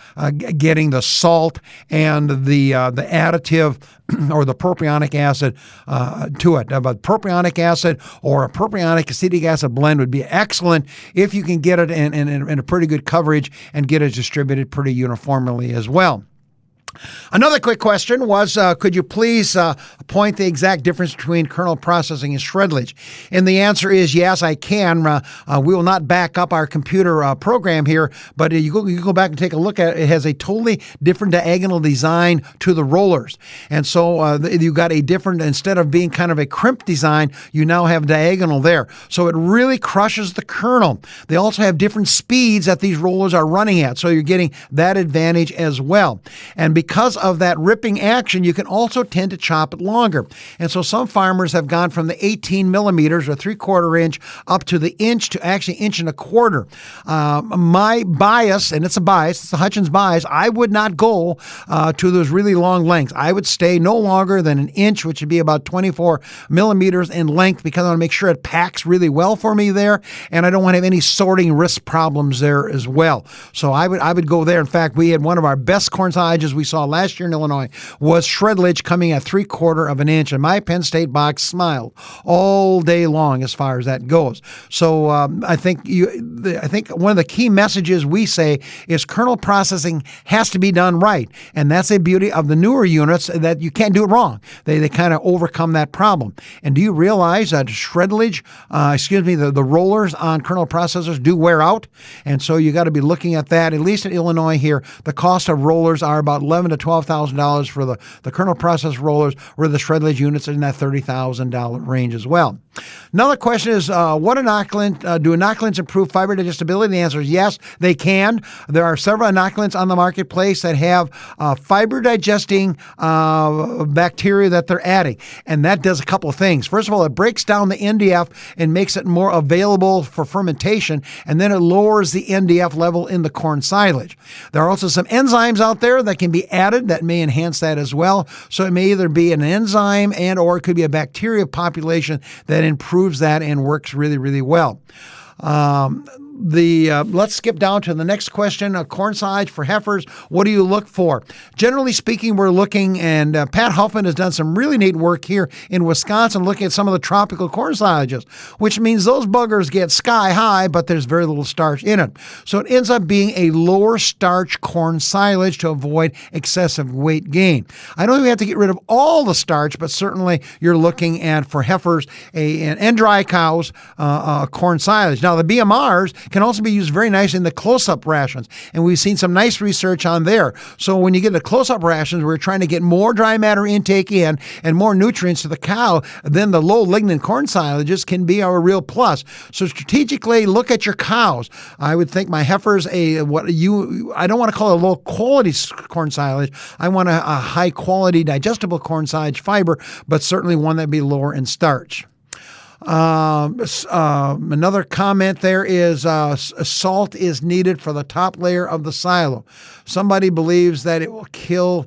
Speaker 2: getting the salt and the additive or the propionic acid to it. But propionic acid or a propionic acetic acid blend would be excellent if you can get it in a pretty good coverage and get it distributed pretty uniformly as well. Another quick question was, could you please point the exact difference between kernel processing and shredlage? And the answer is yes, I can. We will not back up our computer program here, but you go back and take a look at it. It has a totally different diagonal design to the rollers. And so you got a different, instead of being kind of a crimp design, you now have diagonal there. So it really crushes the kernel. They also have different speeds that these rollers are running at. So you're getting that advantage as well. And because of that ripping action, you can also tend to chop it longer. And so some farmers have gone from the 18 millimeters or 3/4 inch up to the inch to actually 1.25 inches. My bias, and it's a bias, it's the Hutjens bias, I would not go to those really long lengths. I would stay no longer than an inch, which would be about 24 millimeters in length, because I want to make sure it packs really well for me there, and I don't want to have any sorting risk problems there as well. So I would go there. In fact, we had one of our best corn silages we saw last year in Illinois was shredlage coming at 3/4 inch, and my Penn State box smiled all day long as far as that goes. So I think one of the key messages we say is kernel processing has to be done right, and that's the beauty of the newer units, that you can't do it wrong. They kind of overcome that problem. And do you realize that shredlage, the rollers on kernel processors do wear out, and so you got to be looking at that. At least in Illinois here, the cost of rollers are about $11,000 to $12,000 for the kernel process rollers, where the shredlage units are in that $30,000 range as well. Another question is, what inoculant, do inoculants improve fiber digestibility? The answer is yes, they can. There are several inoculants on the marketplace that have fiber digesting bacteria that they're adding, and that does a couple of things. First of all, it breaks down the NDF and makes it more available for fermentation, and then it lowers the NDF level in the corn silage. There are also some enzymes out there that can be added that may enhance that as well. So it may either be an enzyme and or it could be a bacteria population that improves that and works really, really well. Let's skip down to the next question. Corn silage for heifers, what do you look for? Generally speaking, we're looking, and Pat Huffman has done some really neat work here in Wisconsin looking at some of the tropical corn silages, which means those buggers get sky high, but there's very little starch in it. So it ends up being a lower starch corn silage to avoid excessive weight gain. I don't think we have to get rid of all the starch, but certainly you're looking at, for heifers and dry cows, corn silage. Now, the BMRs can also be used very nice in the close-up rations, and we've seen some nice research on there. So when you get the close-up rations, we're trying to get more dry matter intake in and more nutrients to the cow, then the low lignin corn silages can be a real plus. So strategically, look at your cows. I would think my heifers, I don't want to call it a low-quality corn silage. I want a high-quality digestible corn silage fiber, but certainly one that'd be lower in starch. Another comment there is salt is needed for the top layer of the silo. Somebody believes that it will kill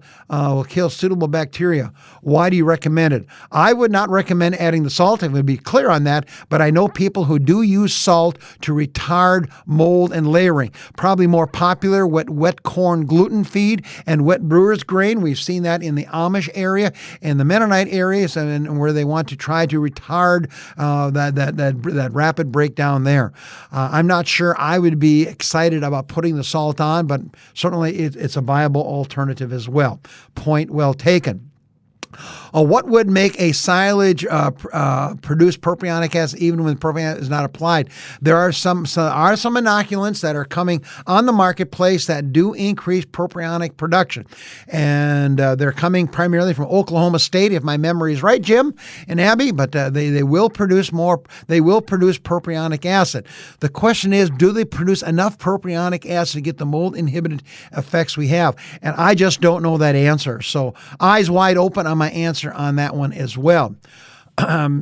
Speaker 2: suitable bacteria. Why do you recommend it? I would not recommend adding the salt. I would be clear on that, but I know people who do use salt to retard mold and layering. Probably more popular with wet corn gluten feed and wet brewer's grain. We've seen that in the Amish area and the Mennonite areas, and where they want to try to retard that rapid breakdown there. I'm not sure I would be excited about putting the salt on, but certainly it's a viable alternative as well. Point well taken. What would make a silage produce propionic acid even when propionic is not applied? There are some inoculants that are coming on the marketplace that do increase propionic production, and they're coming primarily from Oklahoma State, if my memory is right, Jim and Abby. But they will produce more. They will produce propionic acid. The question is, do they produce enough propionic acid to get the mold inhibited effects we have? And I just don't know that answer. So eyes wide open on my answer on that one as well.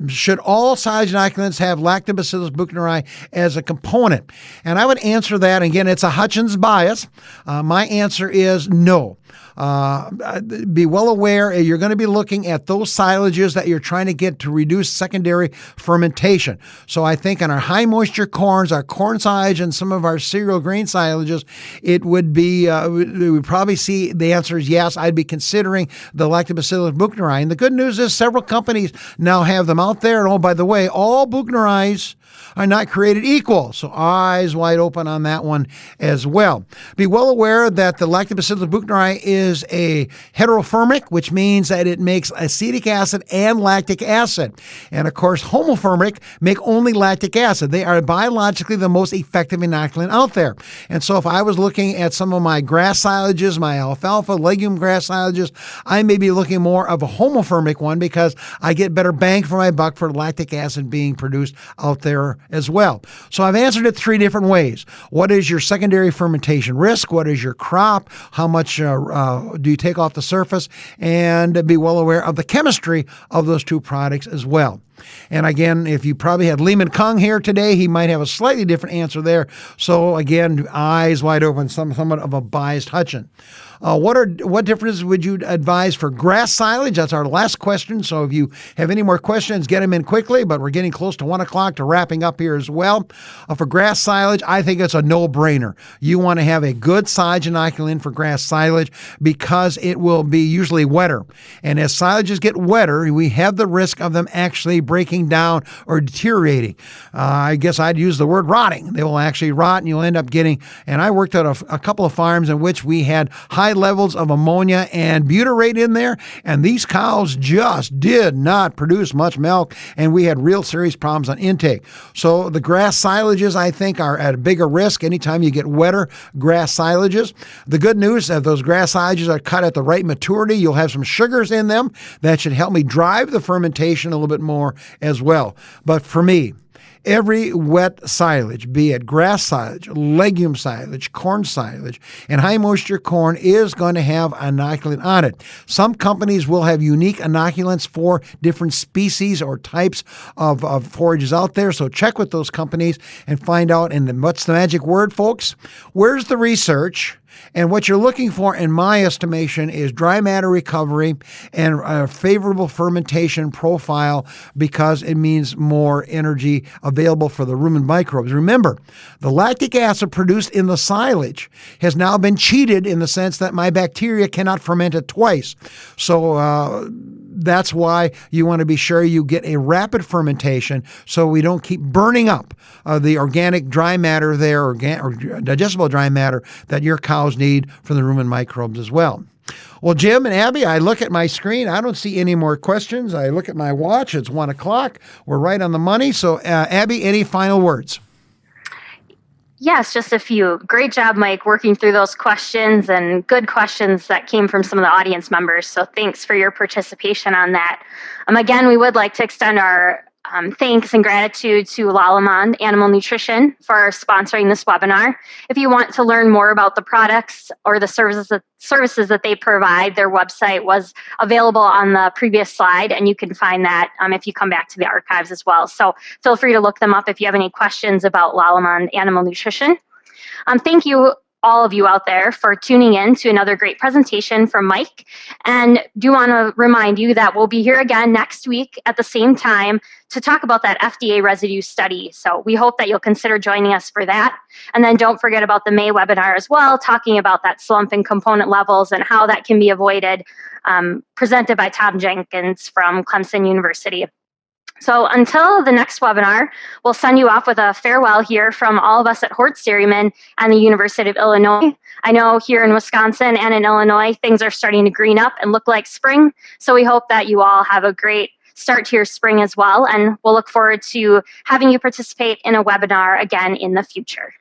Speaker 2: Should all silage inoculants have Lactobacillus buchneri as a component? And I would answer that, again, it's a Hutjens bias. My answer is no. Be well aware you're going to be looking at those silages that you're trying to get to reduce secondary fermentation. So I think on our high moisture corns, our corn silage, and some of our cereal grain silages, it would be, we would probably see the answer is yes. I'd be considering the Lactobacillus buchneri. And the good news is several companies now have them out there. And oh, by the way, all buchneris are not created equal. So eyes wide open on that one as well. Be well aware that the Lactobacillus buchneri is a heterofermic, which means that it makes acetic acid and lactic acid. And of course, homofermic make only lactic acid. They are biologically the most effective inoculant out there. And so if I was looking at some of my grass silages, my alfalfa, legume grass silages, I may be looking more of a homofermic one because I get better bang for my buck for lactic acid being produced out there as well. So I've answered it three different ways. What is your secondary fermentation risk? What is your crop? How much do you take off the surface? And be well aware of the chemistry of those two products as well. And again, if you probably had Lehman Kung here today, he might have a slightly different answer there. So again, eyes wide open, somewhat of a biased Hutjens. What differences would you advise for grass silage? That's our last question. So if you have any more questions, get them in quickly, but we're getting close to 1 o'clock to wrapping up here as well. For grass silage, I think it's a no-brainer. You want to have a good silage inoculant for grass silage because it will be usually wetter. And as silages get wetter, we have the risk of them actually breaking down or deteriorating. I guess I'd use the word rotting. They will actually rot, and you'll end up getting, and I worked at a couple of farms in which we had high levels of ammonia and butyrate in there, and these cows just did not produce much milk, and we had real serious problems on intake. So the grass silages, I think, are at a bigger risk anytime you get wetter grass silages. The good news is those grass silages are cut at the right maturity. You'll have some sugars in them that should help me drive the fermentation a little bit more as well. But for me, every wet silage, be it grass silage, legume silage, corn silage, and high moisture corn is going to have inoculant on it. Some companies will have unique inoculants for different species or types of forages out there. So check with those companies and find out. And what's the magic word, folks? Where's the research? And what you're looking for, in my estimation, is dry matter recovery and a favorable fermentation profile because it means more energy available for the rumen microbes. Remember, the lactic acid produced in the silage has now been cheated in the sense that my bacteria cannot ferment it twice. So that's why you want to be sure you get a rapid fermentation so we don't keep burning up the organic dry matter there, or digestible dry matter that your cows need for the rumen microbes as well. Well, Jim and Abby, I look at my screen. I don't see any more questions. I look at my watch. It's 1 o'clock. We're right on the money. So, Abby, any final words?
Speaker 1: Yes, just a few. Great job, Mike, working through those questions, and good questions that came from some of the audience members. So thanks for your participation on that. Again, we would like to extend our thanks and gratitude to Lallemand Animal Nutrition for sponsoring this webinar. If you want to learn more about the products or the services that they provide, their website was available on the previous slide, and you can find that if you come back to the archives as well. So feel free to look them up if you have any questions about Lallemand Animal Nutrition. Thank you, all of you out there, for tuning in to another great presentation from Mike. And do want to remind you that we'll be here again next week at the same time to talk about that FDA residue study. So we hope that you'll consider joining us for that. And then don't forget about the May webinar as well, talking about that slump in component levels and how that can be avoided, presented by Tom Jenkins from Clemson University. So until the next webinar, we'll send you off with a farewell here from all of us at Hortz Dairyman and the University of Illinois. I know here in Wisconsin and in Illinois, things are starting to green up and look like spring. So we hope that you all have a great start to your spring as well. And we'll look forward to having you participate in a webinar again in the future.